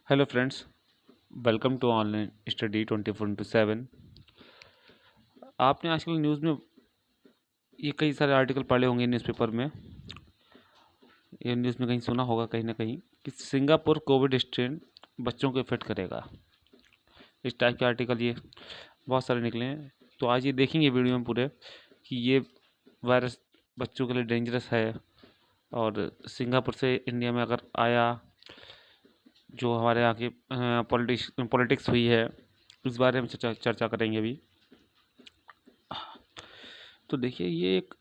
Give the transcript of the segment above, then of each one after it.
Hello friends, welcome to online study 24/7। आपने आजकल news में ये कई सारे आर्टिकल पढ़े होंगे न्यूज़पेपर में। ये न्यूज़ में कहीं सुना होगा कहीं ना कहीं कि सिंगापुर कोविड स्ट्रेन बच्चों को इफेक्ट करेगा। इस टाइप के आर्टिकल ये बहुत सारे निकले हैं। तो आज ये देखेंगे वीडियो में पूरे कि ये वायरस बच्चों के लिए डेंजरस है, और सिंगापुर से इंडिया में अगर आया, जो हमारे यहाँ की पॉलिटिक्स हुई है, इस बारे में चर्चा करेंगे अभी। तो देखिए, ये एक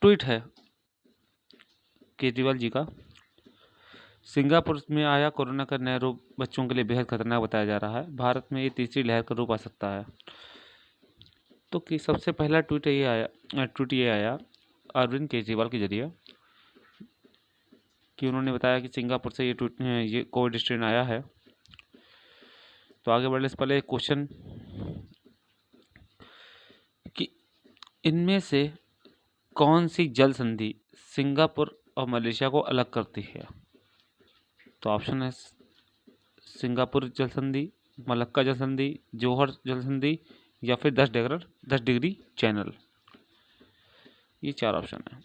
ट्वीट है केजरीवाल जी का। सिंगापुर में आया कोरोना का नया रूप, बच्चों के लिए बेहद खतरनाक बताया जा रहा है। भारत में ये तीसरी लहर का रूप आ सकता है। तो कि सबसे पहला ट्वीट ये आया अरविंद केजरीवाल के जरिए कि उन्होंने बताया कि सिंगापुर से ये कोविड स्ट्रेन आया है। तो आगे बढ़ने से पहले एक क्वेश्चन कि इनमें से कौन सी जल संधि सिंगापुर और मलेशिया को अलग करती है? तो ऑप्शन है सिंगापुर जल संधि, मलक्का जल संधि, जोहर जल संधि, या फिर 10 डिग्री चैनल। ये 4 ऑप्शन है।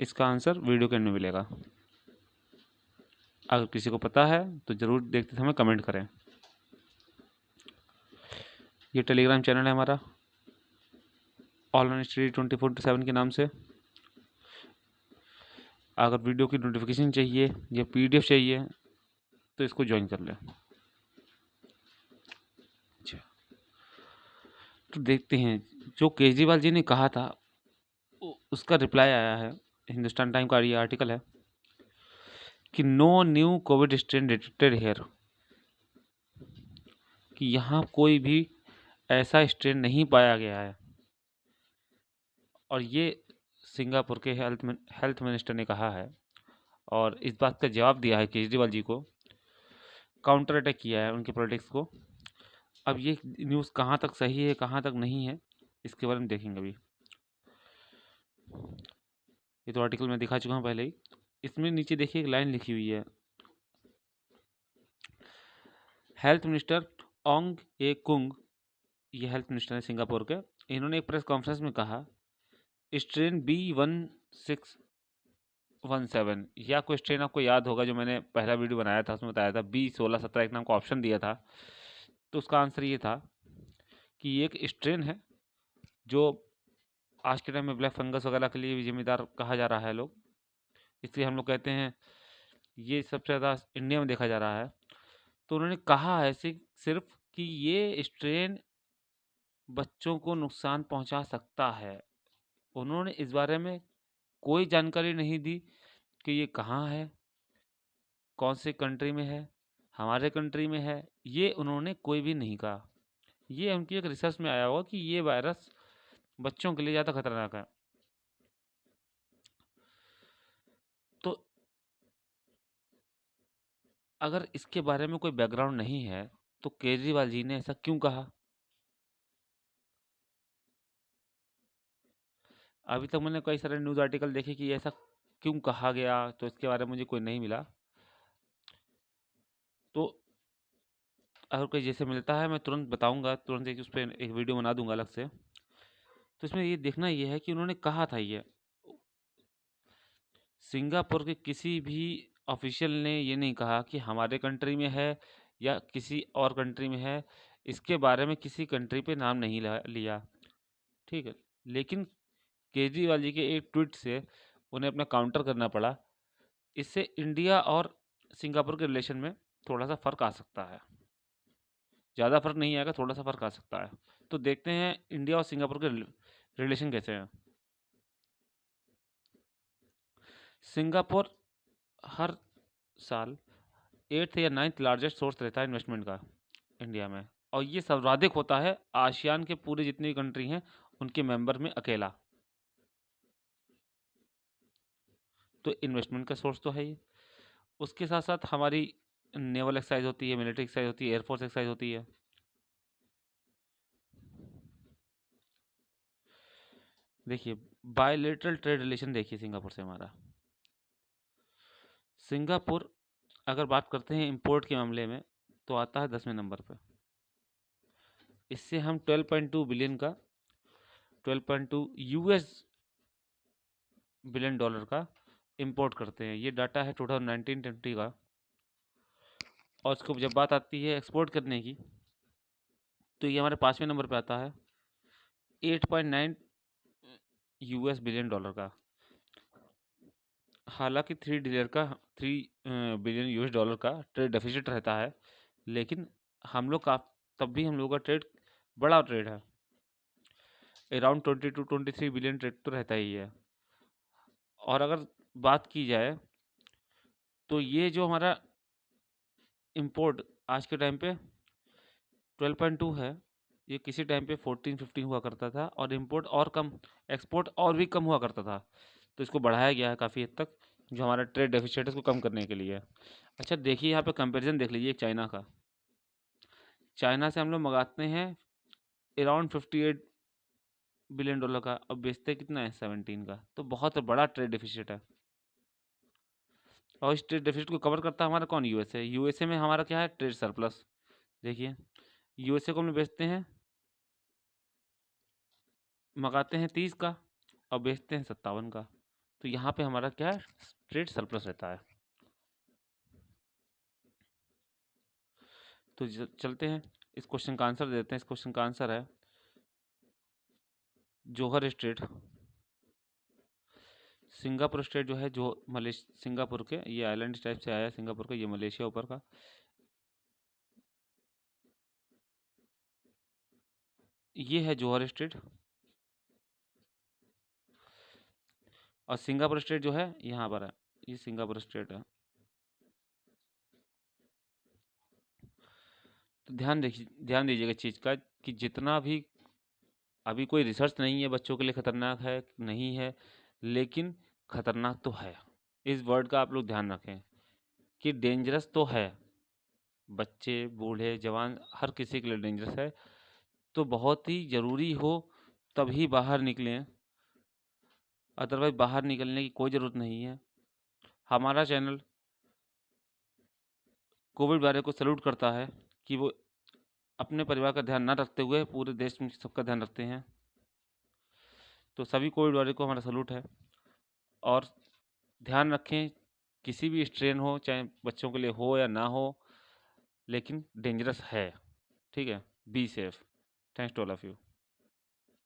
इसका आंसर वीडियो के एंड में मिलेगा। अगर किसी को पता है तो ज़रूर देखते समय कमेंट करें। ये टेलीग्राम चैनल है हमारा, ऑनलाइन स्टडी 24/7 के नाम से। अगर वीडियो की नोटिफिकेशन चाहिए या PDF चाहिए तो इसको ज्वाइन कर लें। अच्छा, तो देखते हैं जो केजरीवाल जी ने कहा था उसका रिप्लाई आया है। हिंदुस्तान टाइम का ये आर्टिकल है कि no new COVID strain detected here, कि यहाँ कोई भी ऐसा स्ट्रेन नहीं पाया गया है। और ये सिंगापुर के हेल्थ मिनिस्टर ने कहा है, और इस बात का जवाब दिया है केजरीवाल जी को, काउंटर अटैक किया है उनके पॉलिटिक्स को। अब ये न्यूज़ कहाँ तक सही है कहाँ तक नहीं है, इसके बारे में देखेंगे अभी। ये तो आर्टिकल मैं दिखा चुका हूँ पहले ही। इसमें नीचे देखिए एक लाइन लिखी हुई है, हेल्थ मिनिस्टर ओंग ए कुंग, ये हेल्थ मिनिस्टर है सिंगापुर के। इन्होंने एक प्रेस कॉन्फ्रेंस में कहा स्ट्रेन B1617, या कोई स्ट्रेन आपको याद होगा जो मैंने पहला वीडियो बनाया था उसमें बताया था B1617 एक नाम का ऑप्शन दिया था। तो उसका आंसर ये था कि ये एक स्ट्रेन है जो आज के टाइम में ब्लैक फंगस वगैरह के लिए भी जिम्मेदार कहा जा रहा है लोग, इसलिए हम लोग कहते हैं ये सबसे ज़्यादा इंडिया में देखा जा रहा है। तो उन्होंने कहा है सिर्फ कि ये स्ट्रेन बच्चों को नुकसान पहुंचा सकता है। उन्होंने इस बारे में कोई जानकारी नहीं दी कि ये कहाँ है, कौन से कंट्री में है, हमारे कंट्री में है, ये उन्होंने कोई भी नहीं कहा। ये उनकी एक रिसर्च में आया हुआ कि ये वायरस बच्चों के लिए ज़्यादा खतरनाक है। तो अगर इसके बारे में कोई बैकग्राउंड नहीं है तो केजरीवाल जी ने ऐसा क्यों कहा? अभी तक मैंने कई सारे न्यूज़ आर्टिकल देखे कि ऐसा क्यों कहा गया, तो इसके बारे में मुझे कोई नहीं मिला। तो अगर कोई जैसे मिलता है मैं तुरंत बताऊंगा, तुरंत एक उस पर एक वीडियो बना दूंगा अलग से। तो इसमें ये देखना ये है कि उन्होंने कहा था ये, सिंगापुर के किसी भी ऑफिशियल ने ये नहीं कहा कि हमारे कंट्री में है या किसी और कंट्री में है। इसके बारे में किसी कंट्री पे नाम नहीं लिया, ठीक है। लेकिन केजरीवाल जी के एक ट्वीट से उन्हें अपना काउंटर करना पड़ा। इससे इंडिया और सिंगापुर के रिलेशन में थोड़ा सा फ़र्क आ सकता है। ज़्यादा फ़र्क नहीं आएगा, थोड़ा सा फ़र्क आ सकता है। तो देखते हैं इंडिया और सिंगापुर के रिलेशन कैसे हैं। सिंगापुर हर साल 8th या 9th लार्जेस्ट सोर्स रहता है इन्वेस्टमेंट का इंडिया में, और ये सर्वाधिक होता है आसियान के पूरे जितनी भी कंट्री हैं उनके मेंबर में अकेला। तो इन्वेस्टमेंट का सोर्स तो है ही। उसके साथ साथ हमारी नेवल एक्सरसाइज होती है, मिलिट्री एक्सरसाइज होती है, एयरफोर्स एक्सरसाइज होती है। देखिए, बायलेटरल ट्रेड रिलेशन देखिए सिंगापुर से हमारा। सिंगापुर अगर बात करते हैं इंपोर्ट के मामले में, तो आता है 10वें नंबर पे। इससे हम 12.2 बिलियन का 12.2 यूएस बिलियन डॉलर का इंपोर्ट करते हैं। ये डाटा है 2019-20 का। और इसको जब बात आती है एक्सपोर्ट करने की, तो ये हमारे 5वें नंबर पे आता है 8.9 यूएस बिलियन डॉलर का। हालांकि 3 बिलियन यूएस डॉलर का ट्रेड डेफिसिट रहता है, लेकिन हम लोग का तब भी हम लोग का ट्रेड बड़ा ट्रेड है। अराउंड 22-23 बिलियन ट्रेड तो रहता ही है। और अगर बात की जाए तो ये जो हमारा इंपोर्ट आज के टाइम पे 12.2 है, ये किसी टाइम पे 14-15 हुआ करता था, और इंपोर्ट और कम, एक्सपोर्ट और भी कम हुआ करता था। तो इसको बढ़ाया गया है काफ़ी हद तक, जो हमारा ट्रेड डेफिसिट है उसको कम करने के लिए। अच्छा देखिए, यहाँ पे कंपैरिजन देख लीजिए चाइना का। चाइना से हम लोग मंगाते हैं अराउंड 58 बिलियन डॉलर का, अब बेचते कितना है 17 का। तो बहुत बड़ा ट्रेड डेफिसिट है। और इस ट्रेड डेफिसिट को कवर करता है हमारा कौन? यूएसए। यूएसए में हमारा क्या है? Trade surplus. देखिए, यूएसए को हम बेचते हैं, मंगाते हैं 30 का और बेचते हैं 57 का। तो यहाँ पे हमारा क्या है? ट्रेड सरप्लस रहता है। तो चलते हैं इस क्वेश्चन का आंसर देते हैं। इस क्वेश्चन का आंसर है जोहर स्ट्रेट। सिंगापुर स्टेट जो है, जो सिंगापुर के, ये आइलैंड टाइप से आया है सिंगापुर का, ये मलेशिया ऊपर का। ये है जोहर स्टेट, और सिंगापुर स्टेट जो है यहाँ पर है, ये सिंगापुर स्टेट है। तो ध्यान दीजिएगा चीज़ का, कि जितना भी अभी कोई रिसर्च नहीं है बच्चों के लिए खतरनाक है नहीं है, लेकिन खतरनाक तो है। इस वर्ड का आप लोग ध्यान रखें कि डेंजरस तो है, बच्चे बूढ़े जवान हर किसी के लिए डेंजरस है। तो बहुत ही ज़रूरी हो तभी बाहर निकलें, अदरवाइज बाहर निकलने की कोई ज़रूरत नहीं है। हमारा चैनल कोविड वारियर को सैल्यूट करता है कि वो अपने परिवार का ध्यान न रखते हुए पूरे देश में सबका ध्यान रखते हैं। तो सभी कोविड वारियर को हमारा सैल्यूट है। और ध्यान रखें, किसी भी स्ट्रेन हो, चाहे बच्चों के लिए हो या ना हो, लेकिन डेंजरस है। ठीक है, be safe. Thanks to all of you.